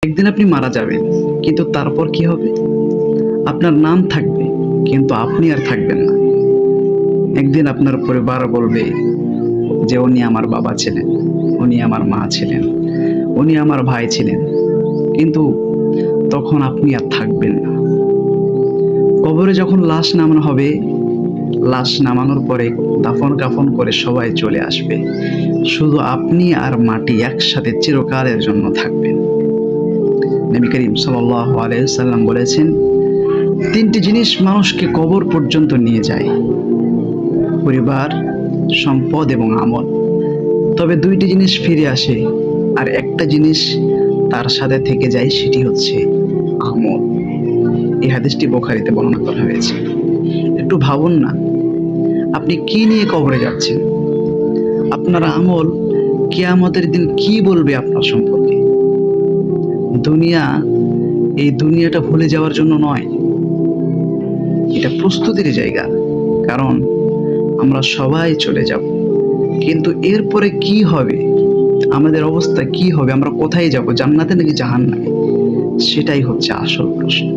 একদিন আপনি মারা যাবেন, কিন্তু তারপর কি হবে? আপনার নাম থাকবে, কিন্তু আপনি আর থাকবেন না। একদিন আপনার পরিবার বলবে যে উনি আমার বাবা ছিলেন, উনি আমার মা ছিলেন, উনি আমার ভাই ছিলেন, কিন্তু তখন আপনি আর থাকবেন না। কবরে যখন লাশ নামানো হবে, লাশ নামানোর পরে দাফন কাফন করে সবাই চলে আসবে, শুধু আপনি আর মাটি একসাথে চিরকালের জন্য থাকবেন। নবী করিম সাল্লাল্লাহু আলাইহি ওয়াসাল্লাম বলেছেন, তিনটি জিনিস মানুষকে কবর পর্যন্ত নিয়ে যায়: পরিবার, সম্পদ এবং আমল। তবে দুইটি জিনিস ফিরে আসে, আর একটা জিনিস তার সাথে থেকে যায়, সেটি হচ্ছে আমল। এই হাদিসটি বুখারীতে বর্ণনা করা হয়েছে। একটু ভাবুন না, আপনি কি নিয়ে কবরে যাচ্ছেন? আপনার আমল কিয়ামতের দিন কি বলবে আপনার সম্পর্কে? এই দুনিয়াটা ভুলে যাওয়ার জন্য নয়, এটা প্রস্তুতির জায়গা। কারণ আমরা সবাই চলে যাব, কিন্তু এরপরে কি হবে, আমাদের অবস্থা কি হবে, আমরা কোথায় যাব, জান্নাতে নাকি জাহান্নামে, সেটাই হচ্ছে আসল প্রশ্ন।